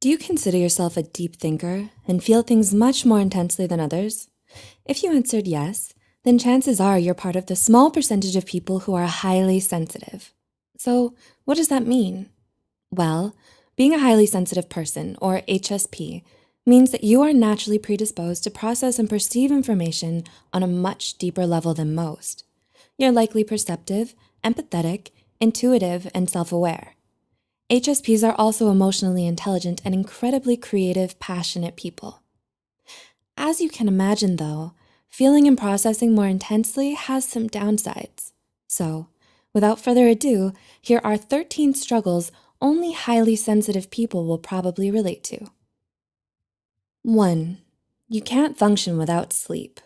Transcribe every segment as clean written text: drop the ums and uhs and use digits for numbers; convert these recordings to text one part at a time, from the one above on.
Do you consider yourself a deep thinker and feel things much more intensely than others? If you answered yes, then chances are you're part of the small percentage of people who are highly sensitive. So, what does that mean? Well, being a highly sensitive person, or HSP, means that you are naturally predisposed to process and perceive information on a much deeper level than most. You're likely perceptive, empathetic, intuitive, and self-aware. HSPs are also emotionally intelligent and incredibly creative, passionate people. As you can imagine though, feeling and processing more intensely has some downsides. So, without further ado, here are 13 struggles only highly sensitive people will probably relate to. 1. You can't function without sleep.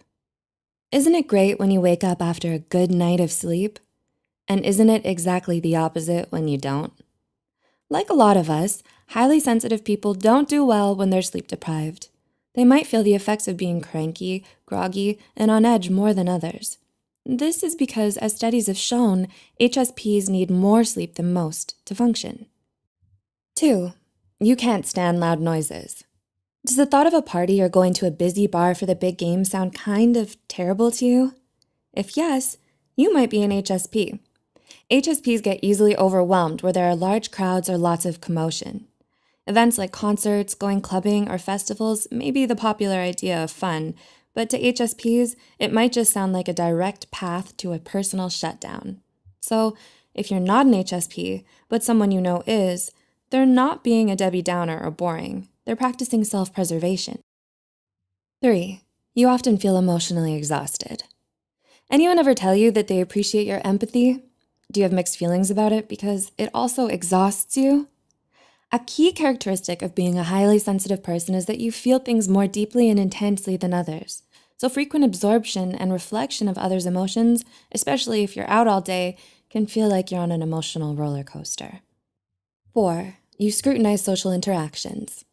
Isn't it great when you wake up after a good night of sleep? And isn't it exactly the opposite when you don't? Like a lot of us, highly sensitive people don't do well when they're sleep deprived. They might feel the effects of being cranky, groggy, and on edge more than others. This is because, as studies have shown, HSPs need more sleep than most to function. 2. You can't stand loud noises. Does the thought of a party or going to a busy bar for the big game sound kind of terrible to you? If yes, you might be an HSP. HSPs get easily overwhelmed where there are large crowds or lots of commotion. Events like concerts, going clubbing, or festivals may be the popular idea of fun, but to HSPs, it might just sound like a direct path to a personal shutdown. So, if you're not an HSP, but someone you know is, they're not being a Debbie Downer or boring. They're practicing self-preservation. 3. You often feel emotionally exhausted. Anyone ever tell you that they appreciate your empathy? Do you have mixed feelings about it because it also exhausts you? A key characteristic of being a highly sensitive person is that you feel things more deeply and intensely than others. So frequent absorption and reflection of others' emotions, especially if you're out all day, can feel like you're on an emotional roller coaster. 4. You scrutinize social interactions.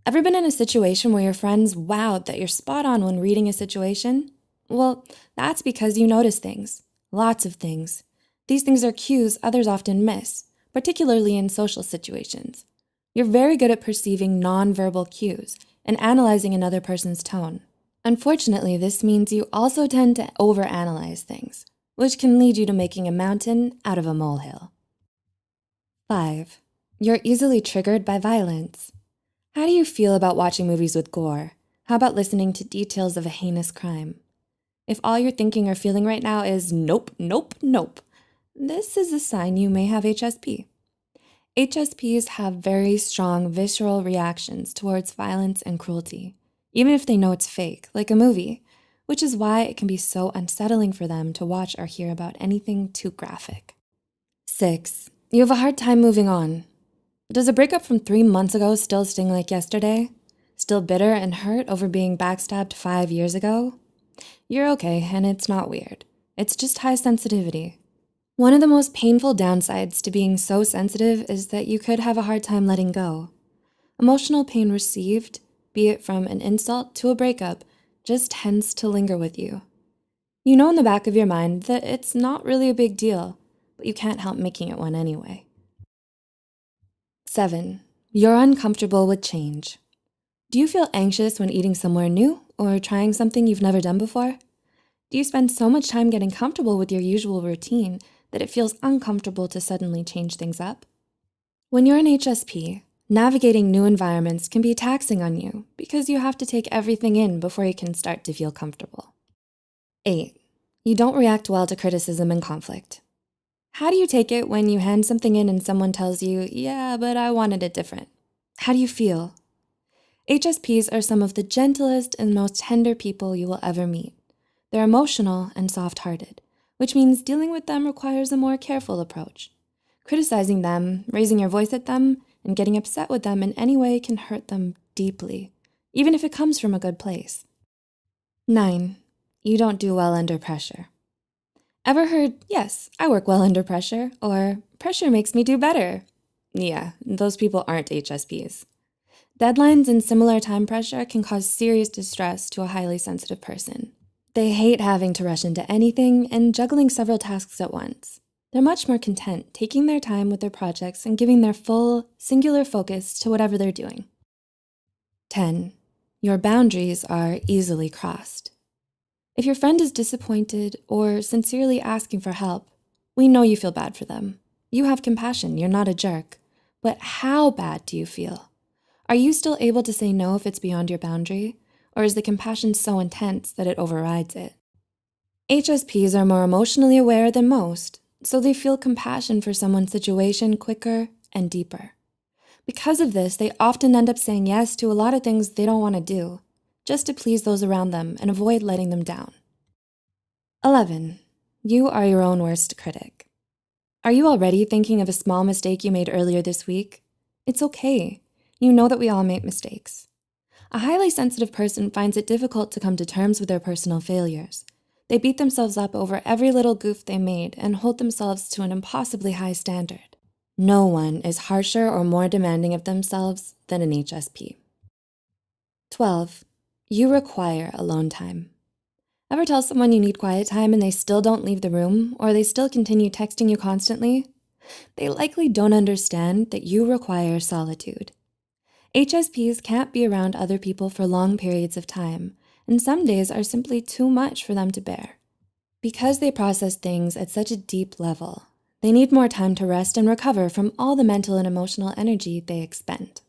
Ever been in a situation where your friends wowed that you're spot on when reading a situation? Well, that's because you notice things, lots of things. These things are cues others often miss, particularly in social situations. You're very good at perceiving nonverbal cues and analyzing another person's tone. Unfortunately, this means you also tend to overanalyze things, which can lead you to making a mountain out of a molehill. 5. You're easily triggered by violence. How do you feel about watching movies with gore? How about listening to details of a heinous crime? If all you're thinking or feeling right now is nope, nope, nope, this is a sign you may have HSP. HSPs have very strong visceral reactions towards violence and cruelty, even if they know it's fake, like a movie, which is why it can be so unsettling for them to watch or hear about anything too graphic. 6. You have a hard time moving on. Does a breakup from 3 months ago still sting like yesterday? Still bitter and hurt over being backstabbed 5 years ago? You're okay, and it's not weird. It's just high sensitivity. One of the most painful downsides to being so sensitive is that you could have a hard time letting go. Emotional pain received, be it from an insult to a breakup, just tends to linger with you. You know in the back of your mind that it's not really a big deal, but you can't help making it one anyway. 7. You're uncomfortable with change. Do you feel anxious when eating somewhere new or trying something you've never done before? Do you spend so much time getting comfortable with your usual routine that it feels uncomfortable to suddenly change things up? When you're an HSP, navigating new environments can be taxing on you because you have to take everything in before you can start to feel comfortable. 8. You don't react well to criticism and conflict. How do you take it when you hand something in and someone tells you, yeah, but I wanted it different? How do you feel? HSPs are some of the gentlest and most tender people you will ever meet. They're emotional and soft-hearted, which means dealing with them requires a more careful approach. Criticizing them, raising your voice at them, and getting upset with them in any way can hurt them deeply, even if it comes from a good place. 9. You don't do well under pressure. Ever heard, yes, I work well under pressure, or pressure makes me do better? Yeah, those people aren't HSPs. Deadlines and similar time pressure can cause serious distress to a highly sensitive person. They hate having to rush into anything and juggling several tasks at once. They're much more content taking their time with their projects and giving their full, singular focus to whatever they're doing. 10. Your boundaries are easily crossed. If your friend is disappointed or sincerely asking for help, we know you feel bad for them. You have compassion, you're not a jerk. But how bad do you feel? Are you still able to say no if it's beyond your boundary? Or is the compassion so intense that it overrides it? HSPs are more emotionally aware than most, so they feel compassion for someone's situation quicker and deeper. Because of this, they often end up saying yes to a lot of things they don't want to do, just to please those around them and avoid letting them down. 11. You are your own worst critic. Are you already thinking of a small mistake you made earlier this week? It's okay. You know that we all make mistakes. A highly sensitive person finds it difficult to come to terms with their personal failures. They beat themselves up over every little goof they made and hold themselves to an impossibly high standard. No one is harsher or more demanding of themselves than an HSP. 12. You require alone time. Ever tell someone you need quiet time and they still don't leave the room, or they still continue texting you constantly? They likely don't understand that you require solitude. HSPs can't be around other people for long periods of time, and some days are simply too much for them to bear. Because they process things at such a deep level, they need more time to rest and recover from all the mental and emotional energy they expend.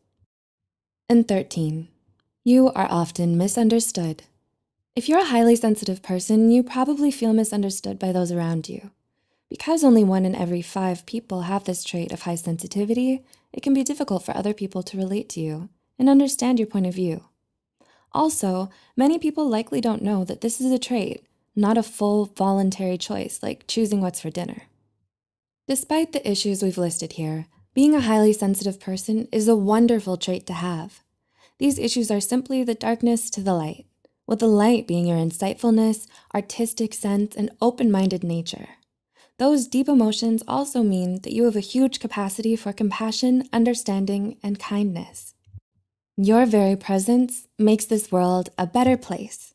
And 13, you are often misunderstood. If you're a highly sensitive person, you probably feel misunderstood by those around you. Because only 1 in every 5 people have this trait of high sensitivity, it can be difficult for other people to relate to you and understand your point of view. Also, many people likely don't know that this is a trait, not a full voluntary choice like choosing what's for dinner. Despite the issues we've listed here, being a highly sensitive person is a wonderful trait to have. These issues are simply the darkness to the light, with the light being your insightfulness, artistic sense, and open-minded nature. Those deep emotions also mean that you have a huge capacity for compassion, understanding, and kindness. Your very presence makes this world a better place.